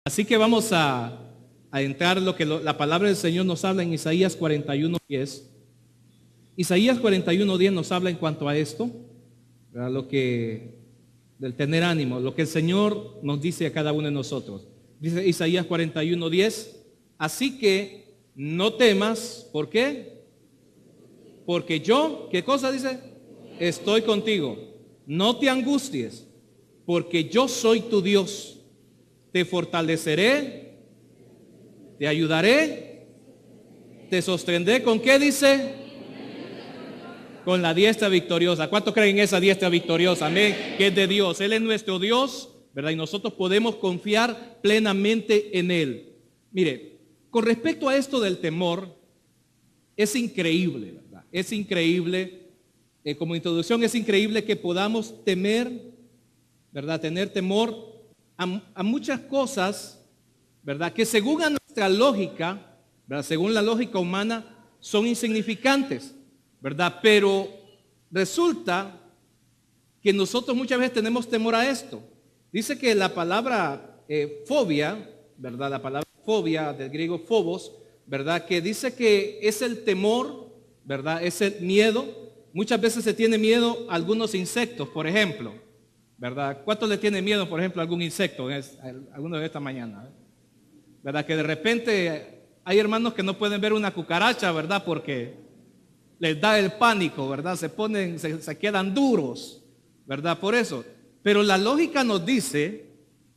Así que vamos a entrar en lo que la palabra del Señor nos habla en Isaías 41:10. Isaías 41:10 nos habla en cuanto a esto, ¿verdad? Del tener ánimo, lo que el Señor nos dice a cada uno de nosotros. Dice Isaías 41:10, así que no temas, ¿por qué? Porque yo, ¿qué cosa dice? Estoy contigo. No te angusties, porque yo soy tu Dios. Te fortaleceré, te ayudaré, te sostendré. ¿Con qué dice? Con la diestra victoriosa. ¿Cuántos creen en esa diestra victoriosa? Amén. Que es de Dios. Él es nuestro Dios, ¿verdad? Y nosotros podemos confiar plenamente en Él. Mire, con respecto a esto del temor, es increíble, ¿verdad? Es increíble, como introducción, es increíble que podamos temer, ¿verdad? Tener temor a muchas cosas, ¿verdad? Que según a nuestra lógica, ¿verdad? Según la lógica humana, son insignificantes, ¿verdad? Pero resulta que nosotros muchas veces tenemos temor a esto. Dice que la palabra fobia, ¿verdad? La palabra fobia, del griego phobos, ¿verdad? Que dice que es el temor, ¿verdad? Es el miedo. Muchas veces se tiene miedo a algunos insectos, por ejemplo, ¿verdad? ¿Cuánto le tiene miedo, por ejemplo, a algún insecto? Alguno de esta mañana, ¿verdad? Que de repente hay hermanos que no pueden ver una cucaracha, ¿verdad? Porque les da el pánico, ¿verdad? Se quedan duros, ¿verdad? Por eso. Pero la lógica nos dice,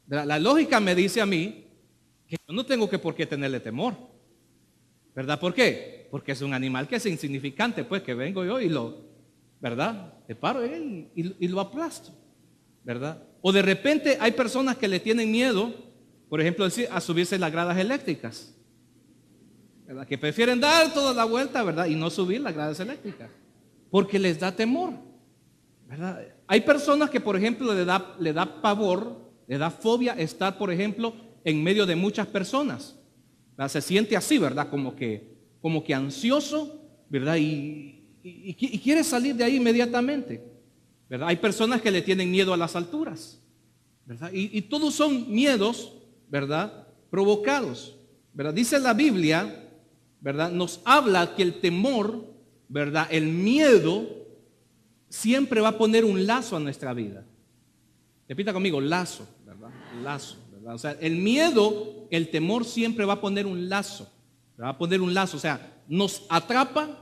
la lógica me dice a mí que yo no tengo por qué tenerle temor, ¿verdad? ¿Por qué? Porque es un animal que es insignificante, pues que vengo yo y ¿verdad? Te paro y lo aplasto, ¿verdad? O de repente hay personas que le tienen miedo, por ejemplo, a subirse las gradas eléctricas, ¿verdad? Que prefieren dar toda la vuelta, ¿verdad? Y no subir las gradas eléctricas, porque les da temor, ¿verdad? Hay personas que, por ejemplo, le da pavor, le da fobia estar, por ejemplo, en medio de muchas personas, ¿verdad? Se siente así, ¿verdad? Como que ansioso, ¿verdad? Y quiere salir de ahí inmediatamente, ¿verdad? Hay personas que le tienen miedo a las alturas, ¿verdad? Y todos son miedos, ¿verdad? Provocados, ¿verdad? Dice la Biblia, ¿verdad? Nos habla que el temor, ¿verdad? El miedo siempre va a poner un lazo a nuestra vida. Repita conmigo, lazo, ¿verdad? Lazo, ¿verdad? O sea, el miedo, el temor siempre va a poner un lazo, ¿verdad? Va a poner un lazo, o sea, nos atrapa,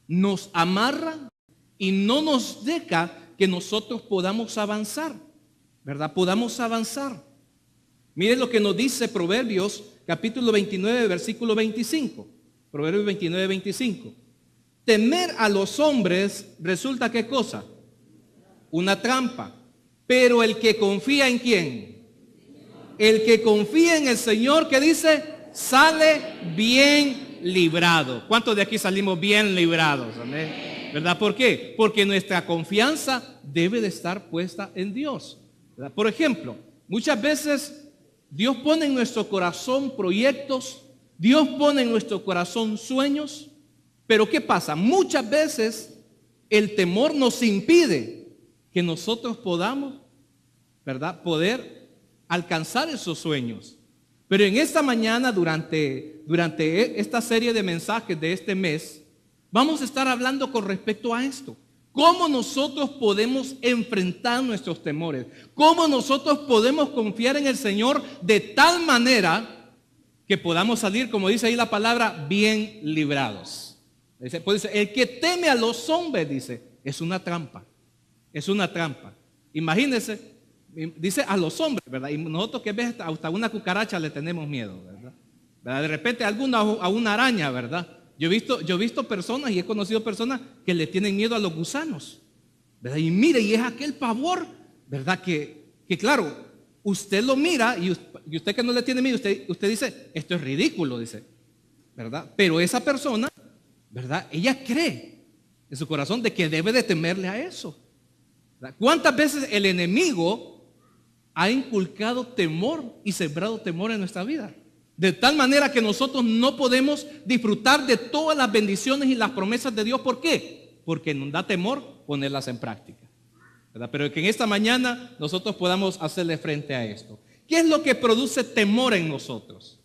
nos amarra y no nos deja que nosotros podamos avanzar, ¿verdad? Podamos avanzar. Miren lo que nos dice Proverbios capítulo 29, versículo 25. Proverbios 29, 25. Temer a los hombres resulta ¿qué cosa? Una trampa. Pero el que confía en ¿quién? El que confía en el Señor, ¿qué dice? Sale bien librado. ¿Cuántos de aquí salimos bien librados? Amén. ¿Verdad? ¿Por qué? Porque nuestra confianza debe de estar puesta en Dios, ¿verdad? Por ejemplo, muchas veces Dios pone en nuestro corazón proyectos, Dios pone en nuestro corazón sueños, pero ¿qué pasa? Muchas veces el temor nos impide que nosotros podamos, ¿verdad? Poder alcanzar esos sueños. Pero en esta mañana, durante esta serie de mensajes de este mes, vamos a estar hablando con respecto a esto. ¿Cómo nosotros podemos enfrentar nuestros temores? ¿Cómo nosotros podemos confiar en el Señor de tal manera que podamos salir, como dice ahí la palabra, bien librados? Pues dice, el que teme a los hombres, dice, es una trampa. Es una trampa. Imagínense, dice a los hombres, ¿verdad? Y nosotros que ves hasta una cucaracha le tenemos miedo, ¿verdad? De repente a una araña, ¿verdad? Yo he visto personas y he conocido personas que le tienen miedo a los gusanos, ¿verdad? Y mire, y es aquel pavor, ¿verdad? Que claro, usted lo mira y usted que no le tiene miedo, usted dice, esto es ridículo, dice, ¿verdad? Pero esa persona, ¿verdad? Ella cree en su corazón de que debe de temerle a eso, ¿verdad? ¿Cuántas veces el enemigo ha inculcado temor y sembrado temor en nuestra vida? De tal manera que nosotros no podemos disfrutar de todas las bendiciones y las promesas de Dios. ¿Por qué? Porque nos da temor ponerlas en práctica, ¿verdad? Pero que en esta mañana nosotros podamos hacerle frente a esto. ¿Qué es lo que produce temor en nosotros?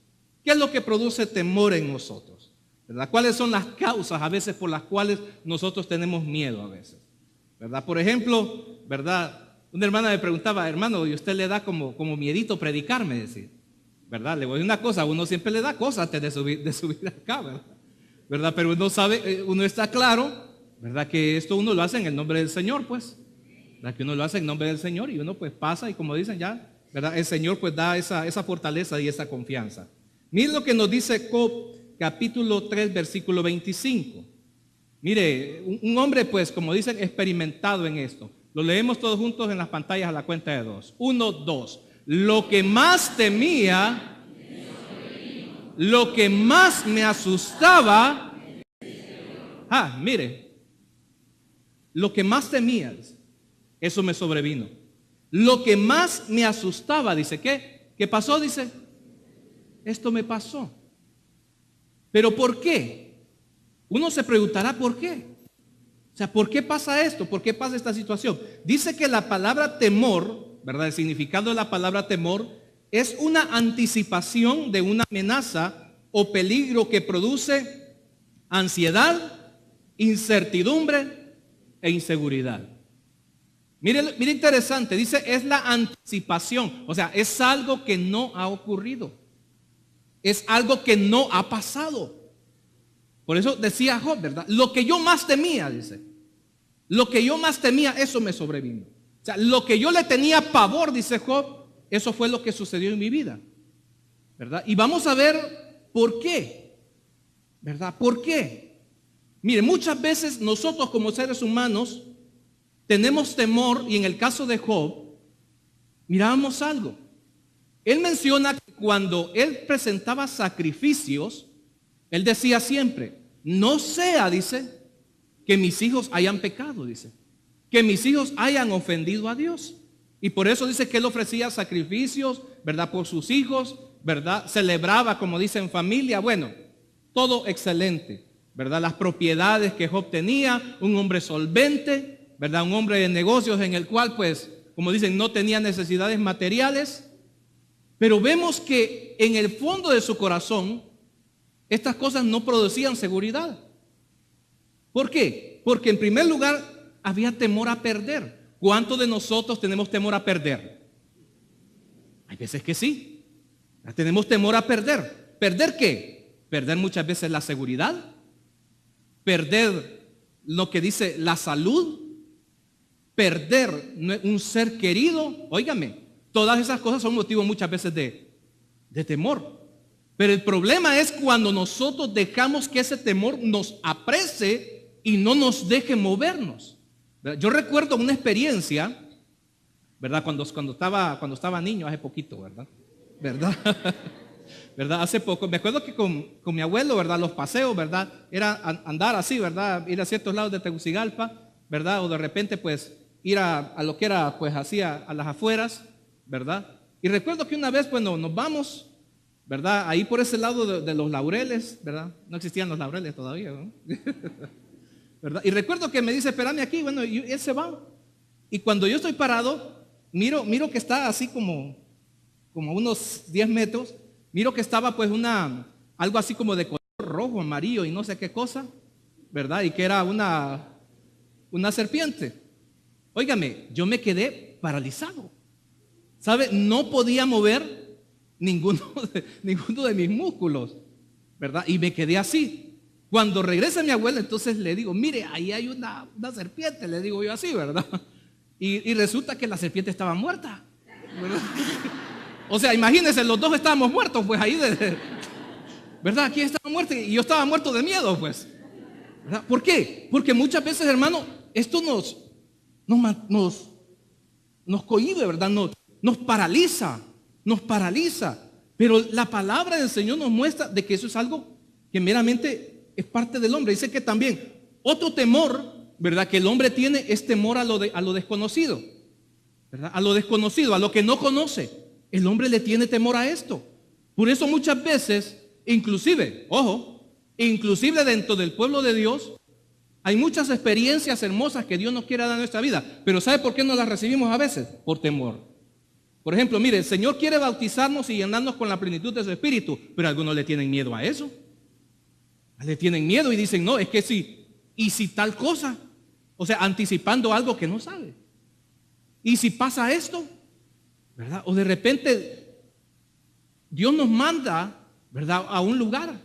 ¿Qué es lo que produce temor en nosotros? ¿Verdad? ¿Cuáles son las causas a veces por las cuales nosotros tenemos miedo a veces? ¿Verdad? Por ejemplo, ¿verdad? Una hermana me preguntaba, hermano, ¿y usted le da como miedito predicarme? Decir, ¿verdad? Le voy a decir una cosa, uno siempre le da cosas antes de subir acá, ¿verdad? Pero uno sabe, uno está claro, ¿verdad? Que esto uno lo hace en el nombre del Señor, pues. ¿Verdad? Que uno lo hace en nombre del Señor y uno pues pasa y como dicen ya, ¿verdad? El Señor pues da esa fortaleza y esa confianza. Miren lo que nos dice Job, capítulo 3, versículo 25. Mire, un hombre pues, como dicen, experimentado en esto. Lo leemos todos juntos en las pantallas a la cuenta de 2. 1, 2. Lo que más temía, lo que más me asustaba, mire, lo que más temía, eso me sobrevino. Lo que más me asustaba, dice, ¿qué pasó? Dice, esto me pasó. ¿Pero por qué? Uno se preguntará por qué. O sea, ¿por qué pasa esto? ¿Por qué pasa esta situación? Dice que la palabra temor, ¿verdad? El significado de la palabra temor es una anticipación de una amenaza o peligro que produce ansiedad, incertidumbre e inseguridad. Mire interesante, dice es la anticipación, o sea, es algo que no ha ocurrido, es algo que no ha pasado. Por eso decía Job, ¿verdad? Lo que yo más temía, dice, lo que yo más temía, eso me sobrevino. O sea, lo que yo le tenía pavor, dice Job, eso fue lo que sucedió en mi vida, ¿verdad? Y vamos a ver por qué, ¿verdad? ¿Por qué? Mire, muchas veces nosotros como seres humanos tenemos temor y en el caso de Job, mirábamos algo. Él menciona que cuando él presentaba sacrificios, él decía siempre, no sea, dice, que mis hijos hayan pecado, dice, que mis hijos hayan ofendido a Dios. Y por eso dice que él ofrecía sacrificios, ¿verdad? Por sus hijos, ¿verdad? Celebraba, como dice, en familia. Bueno, todo excelente, ¿verdad? Las propiedades que Job tenía, un hombre solvente, ¿verdad? Un hombre de negocios en el cual, pues, como dicen, no tenía necesidades materiales. Pero vemos que en el fondo de su corazón, estas cosas no producían seguridad. ¿Por qué? Porque en primer lugar había temor a perder. ¿Cuántos de nosotros tenemos temor a perder? Hay veces que sí. Tenemos temor a perder. ¿Perder qué? Perder muchas veces la seguridad. Perder lo que dice la salud. Perder un ser querido. Óigame, todas esas cosas son motivo muchas veces de temor. Pero el problema es cuando nosotros dejamos que ese temor nos aprese y no nos deje movernos. Yo recuerdo una experiencia, ¿verdad? Cuando estaba niño, hace poquito, ¿verdad? ¿Verdad? Hace poco, me acuerdo que con mi abuelo, ¿verdad? Los paseos, ¿verdad? Era andar así, ¿verdad? Ir a ciertos lados de Tegucigalpa, ¿verdad? O de repente, pues, ir a lo que era, pues, así a las afueras, ¿verdad? Y recuerdo que una vez, pues, nos vamos, ¿verdad? Ahí por ese lado de los laureles, ¿verdad? No existían los laureles todavía, ¿no? ¿Verdad? Y recuerdo que me dice, espérame aquí, bueno, y él se va. Y cuando yo estoy parado, miro que está así como unos 10 metros, miro que estaba pues algo así como de color rojo, amarillo y no sé qué cosa, ¿verdad? Y que era una serpiente. Óigame, yo me quedé paralizado. ¿Sabe? No podía mover ninguno de mis músculos, ¿verdad? Y me quedé así. Cuando regresa mi abuela, entonces le digo, mire, ahí hay una serpiente, le digo yo así, ¿verdad? Y resulta que la serpiente estaba muerta, ¿verdad? O sea, imagínense, los dos estábamos muertos, pues ahí, ¿verdad? Aquí estaba muerto y yo estaba muerto de miedo, pues, ¿verdad? ¿Por qué? Porque muchas veces, hermano, esto nos cohíbe, ¿verdad? Nos paraliza. Pero la palabra del Señor nos muestra de que eso es algo que meramente es parte del hombre. Dice que también otro temor, ¿verdad? Que el hombre tiene es temor a lo desconocido, ¿verdad? A lo desconocido, a lo que no conoce. El hombre le tiene temor a esto. Por eso muchas veces, inclusive dentro del pueblo de Dios, hay muchas experiencias hermosas que Dios nos quiere dar en nuestra vida. Pero ¿sabe por qué no las recibimos a veces? Por temor. Por ejemplo, mire, el Señor quiere bautizarnos y llenarnos con la plenitud de su Espíritu, pero algunos le tienen miedo a eso. Le tienen miedo y dicen, no, es que si tal cosa, o sea, anticipando algo que no sabe. Y si pasa esto, ¿verdad? O de repente Dios nos manda, ¿verdad?, a un lugar.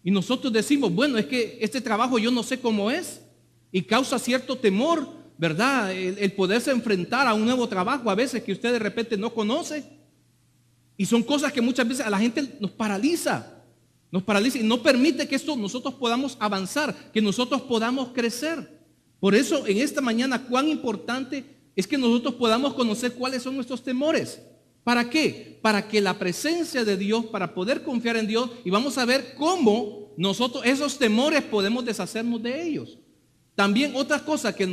Y nosotros decimos, bueno, es que este trabajo yo no sé cómo es. Y causa cierto temor, ¿verdad? El poderse enfrentar a un nuevo trabajo a veces que usted de repente no conoce. Y son cosas que muchas veces a la gente nos paraliza y no permite que esto nosotros podamos avanzar, que nosotros podamos crecer. Por eso en esta mañana cuán importante es que nosotros podamos conocer cuáles son nuestros temores. ¿Para qué? Para que la presencia de Dios, para poder confiar en Dios, y vamos a ver cómo nosotros esos temores podemos deshacernos de ellos. También otra cosa que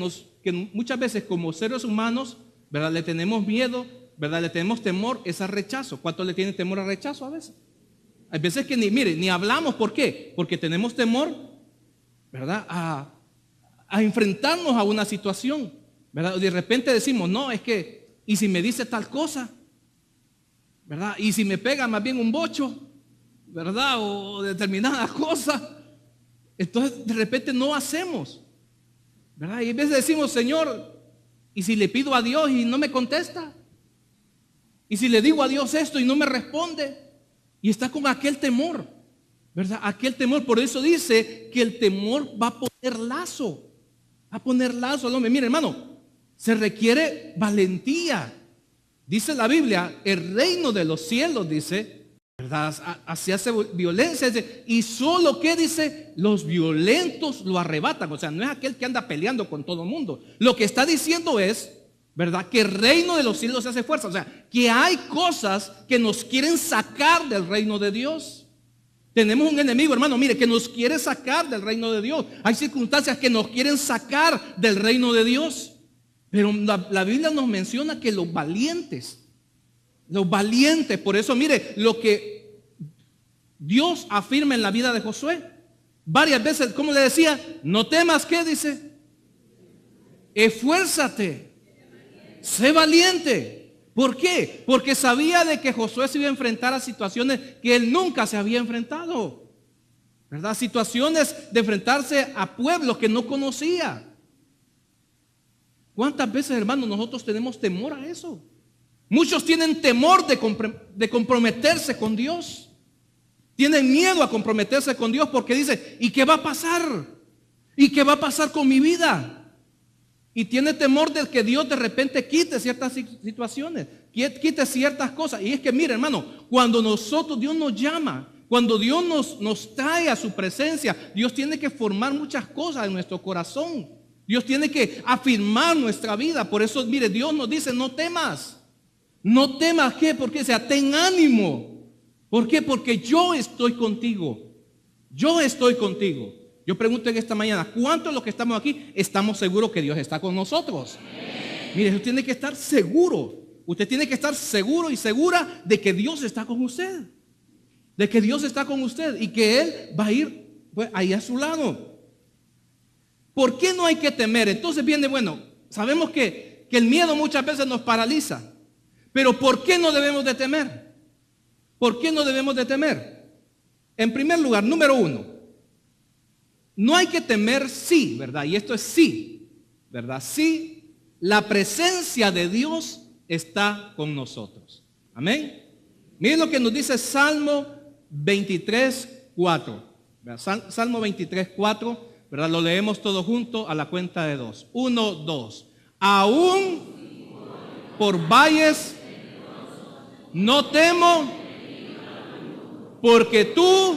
muchas veces como seres humanos, ¿verdad?, le tenemos miedo, ¿verdad?, le tenemos temor, es al rechazo. ¿Cuántos le tienen temor al rechazo a veces? Hay veces que ni hablamos. ¿Por qué? Porque tenemos temor, ¿verdad?, a enfrentarnos a una situación, ¿verdad? De repente decimos, no, es que, ¿y si me dice tal cosa? ¿Verdad? ¿Y si me pega más bien un bocho? ¿Verdad? O determinada cosa. Entonces de repente no hacemos, ¿verdad? Y a veces decimos, Señor, ¿y si le pido a Dios y no me contesta? ¿Y si le digo a Dios esto y no me responde? Y está con aquel temor, ¿verdad? Aquel temor. Por eso dice que el temor va a poner lazo. Va a poner lazo al hombre. Mire, hermano, se requiere valentía. Dice la Biblia, el reino de los cielos, dice, ¿verdad?, así hace violencia. Dice, y solo, ¿qué dice? Los violentos lo arrebatan. O sea, no es aquel que anda peleando con todo el mundo. Lo que está diciendo es, ¿verdad?, que el reino de los cielos se hace fuerza. O sea, que hay cosas que nos quieren sacar del reino de Dios. Tenemos un enemigo, hermano, mire, que nos quiere sacar del reino de Dios. Hay circunstancias que nos quieren sacar del reino de Dios. Pero la Biblia nos menciona que los valientes, por eso mire, lo que Dios afirma en la vida de Josué, varias veces, ¿cómo le decía? No temas, ¿qué dice? Esfuérzate, sé valiente. ¿Por qué? Porque sabía de que Josué se iba a enfrentar a situaciones que él nunca se había enfrentado, ¿verdad? Situaciones de enfrentarse a pueblos que no conocía. ¿Cuántas veces, hermanos, nosotros tenemos temor a eso? Muchos tienen temor de comprometerse con Dios. Tienen miedo a comprometerse con Dios porque dicen, ¿y qué va a pasar? ¿Y qué va a pasar con mi vida? Y tiene temor de que Dios de repente quite ciertas situaciones, quite ciertas cosas. Y es que, mire, hermano, cuando Dios nos llama, cuando Dios nos trae a su presencia, Dios tiene que formar muchas cosas en nuestro corazón. Dios tiene que afirmar nuestra vida. Por eso, mire, Dios nos dice, no temas. No temas, ¿qué? Porque ten ánimo. ¿Por qué? Porque yo estoy contigo. Yo estoy contigo. Yo pregunto en esta mañana, ¿cuántos de los que estamos aquí estamos seguros que Dios está con nosotros? Mire, usted tiene que estar seguro. Usted tiene que estar seguro y segura de que Dios está con usted. De que Dios está con usted y que Él va a ir, pues, ahí a su lado. ¿Por qué no hay que temer? Entonces viene, bueno, sabemos que el miedo muchas veces nos paraliza. Pero ¿por qué no debemos de temer? ¿Por qué no debemos de temer? En primer lugar, número uno, no hay que temer sí, ¿verdad? Y esto es sí, ¿verdad? Sí, la presencia de Dios está con nosotros. Amén. Miren lo que nos dice Salmo 23:4. Salmo 23:4, ¿verdad? Lo leemos todos juntos a la cuenta de 2. 1, 2. Aún por valles no temo, porque tu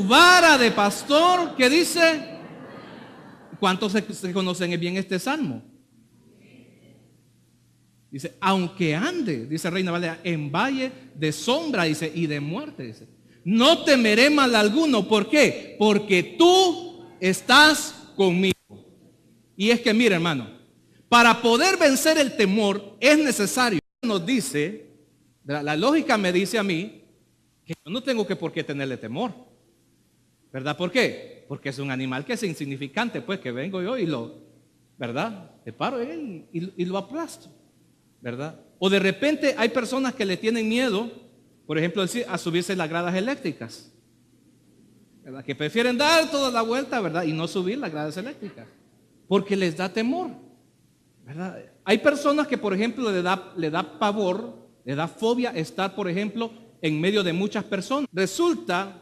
vara de pastor, ¿qué dice? ¿Cuántos se conocen bien este salmo? Dice, aunque ande, dice Reina Valera, en valle de sombra, dice, y de muerte, dice, no temeré mal alguno. ¿Por qué? Porque tú estás conmigo. Y es que, mira, hermano, para poder vencer el temor es necesario, nos dice, la lógica me dice a mí que yo no tengo por qué tenerle temor, ¿verdad? ¿Por qué? Porque es un animal que es insignificante, pues, que vengo yo y ¿verdad? Le paro y lo aplasto. ¿verdad? O de repente hay personas que le tienen miedo, por ejemplo, a subirse en las gradas eléctricas, ¿verdad? Que prefieren dar toda la vuelta, ¿verdad? Y no subir las gradas eléctricas, porque les da temor, ¿verdad? Hay personas que, por ejemplo, le da pavor, le da fobia estar, por ejemplo, en medio de muchas personas. Resulta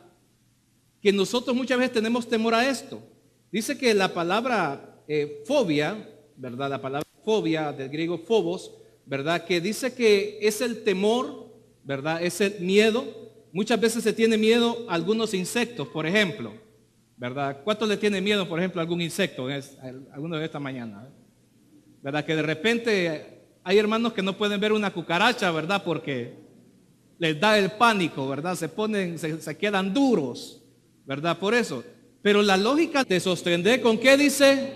que nosotros muchas veces tenemos temor a esto. Dice que la palabra fobia, ¿verdad? La palabra fobia del griego phobos, ¿verdad? Que dice que es el temor, ¿verdad? Es el miedo. Muchas veces se tiene miedo a algunos insectos, por ejemplo, ¿verdad? ¿Cuántos le tiene miedo, por ejemplo, a algún insecto? Alguno de esta mañana, ¿verdad? Que de repente hay hermanos que no pueden ver una cucaracha, ¿verdad? Porque les da el pánico, ¿verdad? Se quedan duros, ¿verdad? Por eso. Pero la lógica te sostendré con ¿qué dice?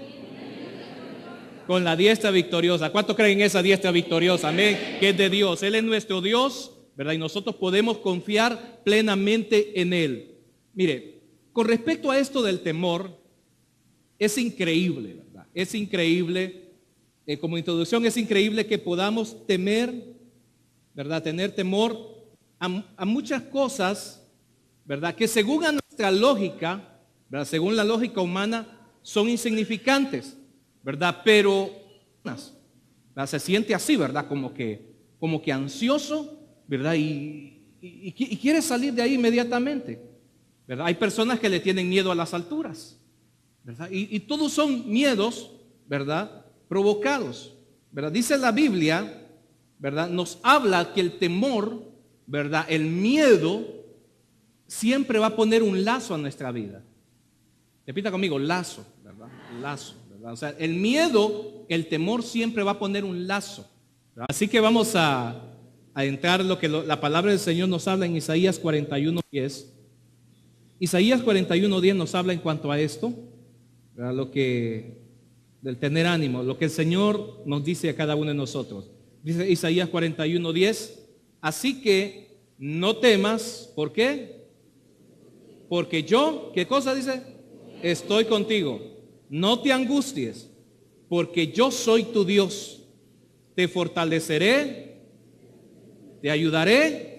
Con la diestra victoriosa. ¿Cuántos creen en esa diestra victoriosa? Amén. Que es de Dios. Él es nuestro Dios, ¿verdad? Y nosotros podemos confiar plenamente en Él. Mire, con respecto a esto del temor, es increíble, ¿verdad? Es increíble, como introducción, es increíble que podamos temer, ¿verdad? Tener temor a muchas cosas, ¿verdad? Que según a nuestra lógica, ¿verdad? Según la lógica humana, son insignificantes, ¿verdad? Pero ¿verdad? Se siente así, ¿verdad? Como que ansioso, ¿verdad? Y quiere salir de ahí inmediatamente, ¿verdad? Hay personas que le tienen miedo a las alturas, ¿verdad? Y todos son miedos, ¿verdad? Provocados, ¿verdad? Dice la Biblia, ¿verdad? Nos habla que el temor, ¿verdad? El miedo siempre va a poner un lazo a nuestra vida. Repita conmigo, lazo, ¿verdad? Lazo, ¿verdad? O sea, el miedo, el temor siempre va a poner un lazo, ¿verdad? Así que vamos a entrar en lo que la palabra del Señor nos habla en Isaías 41:10. Isaías 41:10 nos habla en cuanto a esto, ¿verdad? Del tener ánimo, lo que el Señor nos dice a cada uno de nosotros. Dice Isaías 41:10, así que no temas, ¿por qué? Porque yo, ¿qué cosa dice? Estoy contigo. No te angusties, porque yo soy tu Dios. Te fortaleceré, te ayudaré